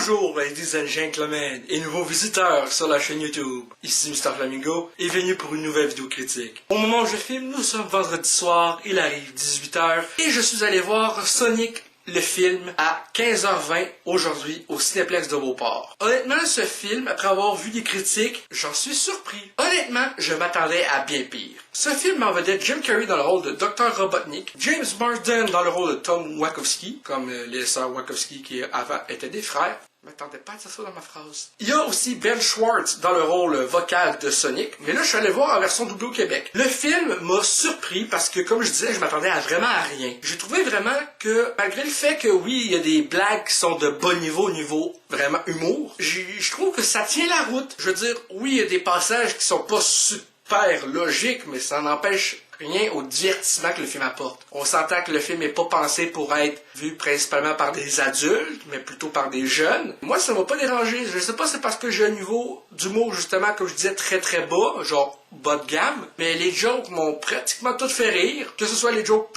Bonjour, ladies and gentlemen, et nouveaux visiteurs sur la chaîne YouTube. Ici Mr. Flamingo, et venu pour une nouvelle vidéo critique. Au moment où je filme, nous sommes vendredi soir, il arrive 18h, et je suis allé voir Sonic le film à 15h20 aujourd'hui au Cinéplex de Beauport. Honnêtement, ce film, après avoir vu des critiques, j'en suis surpris. Honnêtement, je m'attendais à bien pire. Ce film en vedette Jim Carrey dans le rôle de Dr. Robotnik, James Marsden dans le rôle de Tom Wachowski, comme les sœurs Wachowski qui avant étaient des frères. Je m'attendais pas à dire ça dans ma phrase. Il y a aussi Ben Schwartz dans le rôle vocal de Sonic, mais là je suis allé voir en version doublée au Québec. Le film m'a surpris parce que, comme je disais, je m'attendais à vraiment à rien. J'ai trouvé vraiment que, malgré le fait que oui, il y a des blagues qui sont de bon niveau vraiment humour, je trouve que ça tient la route. Je veux dire, oui, il y a des passages qui sont pas super logiques, mais ça n'empêche rien au divertissement que le film apporte. On s'entend que le film n'est pas pensé pour être vu principalement par des adultes, mais plutôt par des jeunes. Moi, ça m'a pas dérangé. Je sais pas si c'est parce que j'ai un niveau d'humour, justement, comme je disais, très très bas, genre bas de gamme, mais les jokes m'ont pratiquement tout fait rire, que ce soit les jokes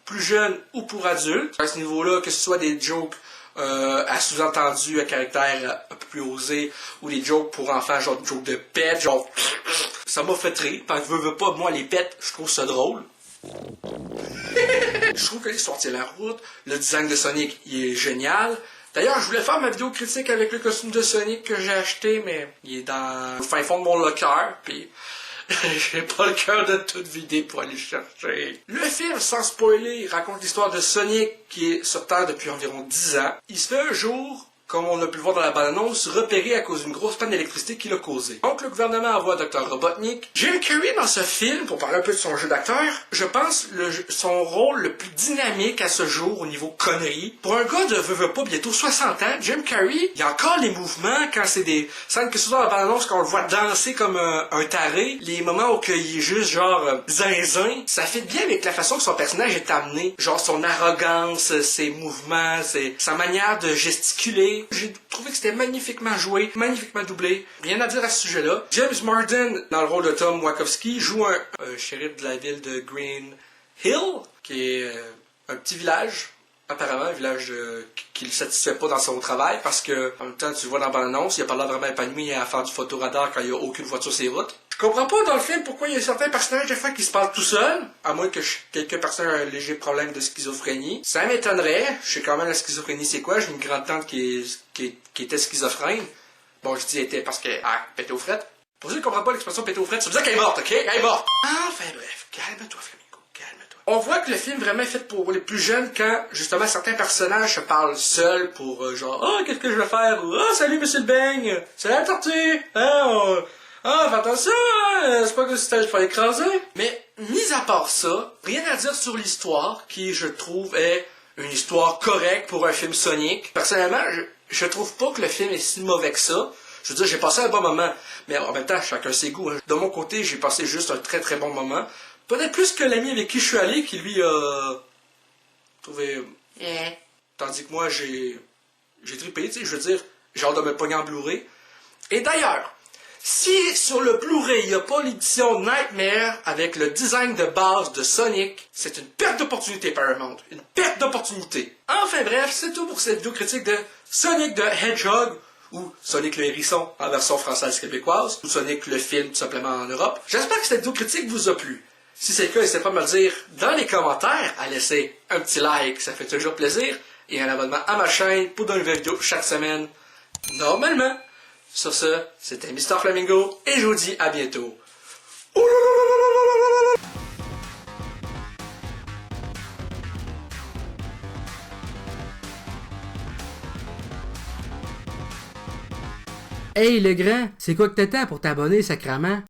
plus jeunes ou pour adultes. À ce niveau-là, que ce soit des jokes à sous-entendu, à caractère un peu plus osé, ou les jokes pour enfants, genre des jokes de pets, genre ça m'a fait rire, parce que veux pas, moi les pets, je trouve ça drôle. Je trouve que l'histoire tient la route, le design de Sonic, il est génial. D'ailleurs, je voulais faire ma vidéo critique avec le costume de Sonic que j'ai acheté, mais il est dans le fin fond de mon locker, puis j'ai pas le cœur de tout vider pour aller le chercher. Le film, sans spoiler, raconte l'histoire de Sonic qui est sur Terre depuis environ 10 ans. Il se fait un jour, comme on a pu le voir dans la bande-annonce, repéré à cause d'une grosse panne d'électricité qui l'a causé. Donc le gouvernement envoie Dr. Robotnik. Jim Carrey dans ce film, pour parler un peu de son jeu d'acteur, je pense son rôle le plus dynamique à ce jour au niveau conneries. Pour un gars de veut pas bientôt 60 ans, Jim Carrey, il y a encore les mouvements quand c'est des scènes que ce soit dans la bande-annonce, quand on le voit danser comme un taré, les moments où il est juste genre zinzin, ça fait bien avec la façon que son personnage est amené. Genre son arrogance, ses mouvements, sa manière de gesticuler. J'ai trouvé que c'était magnifiquement joué, magnifiquement doublé. Rien à dire à ce sujet-là. James Marsden, dans le rôle de Tom Wachowski, joue un shérif de la ville de Green Hill, qui est un petit village, apparemment, un village qui ne le satisfait pas dans son travail, parce que, en même temps, tu le vois dans la bande-annonce, il a pas l'air vraiment épanoui à faire du photoradar quand il n'y a aucune voiture sur ses routes. Je comprends pas dans le film pourquoi il y a certains personnages des fois qui se parlent tout seuls, à moins que quelques personnes aient un léger problème de schizophrénie. Ça m'étonnerait. Je sais quand même la schizophrénie c'est quoi. J'ai une grande tante qui était schizophrène. Bon, je dis était parce qu'elle pétait aux frettes. Pour ceux qui ne comprennent pas l'expression péter aux frettes, ça veut dire qu'elle est morte, ok? Elle est morte. Enfin bref, calme-toi Flamingo, calme-toi. On voit que le film est vraiment fait pour les plus jeunes quand, justement, certains personnages se parlent seuls pour genre, oh, qu'est-ce que je vais faire? Oh, salut monsieur le beigne! Salut la tortue! Ah, fais attention, hein? C'est pas que c'était pour écraser. Mais, mis à part ça, rien à dire sur l'histoire, qui, je trouve, est une histoire correcte pour un film Sonic. Personnellement, je trouve pas que le film est si mauvais que ça. Je veux dire, j'ai passé un bon moment. Mais en même temps, chacun ses goûts. Hein. De mon côté, j'ai passé juste un très très bon moment. Peut-être plus que l'ami avec qui je suis allé, qui lui a trouvé... Tandis que moi, j'ai trippé, tu sais, je veux dire, j'ai hâte de me pogner en Blu-ray. Et d'ailleurs, si sur le Blu-ray, il n'y a pas l'édition Nightmare avec le design de base de Sonic, c'est une perte d'opportunité, Paramount. Une perte d'opportunité. Enfin bref, c'est tout pour cette vidéo critique de Sonic the Hedgehog, ou Sonic le Hérisson en version française québécoise, ou Sonic le film tout simplement en Europe. J'espère que cette vidéo critique vous a plu. Si c'est le cas, n'hésitez pas à me le dire dans les commentaires, à laisser un petit like, ça fait toujours plaisir, et un abonnement à ma chaîne pour de nouvelles vidéos chaque semaine, normalement. Sur ce, c'était Mr. Flamingo et je vous dis à bientôt. Hey le grand, c'est quoi que t'attends pour t'abonner, sacrament?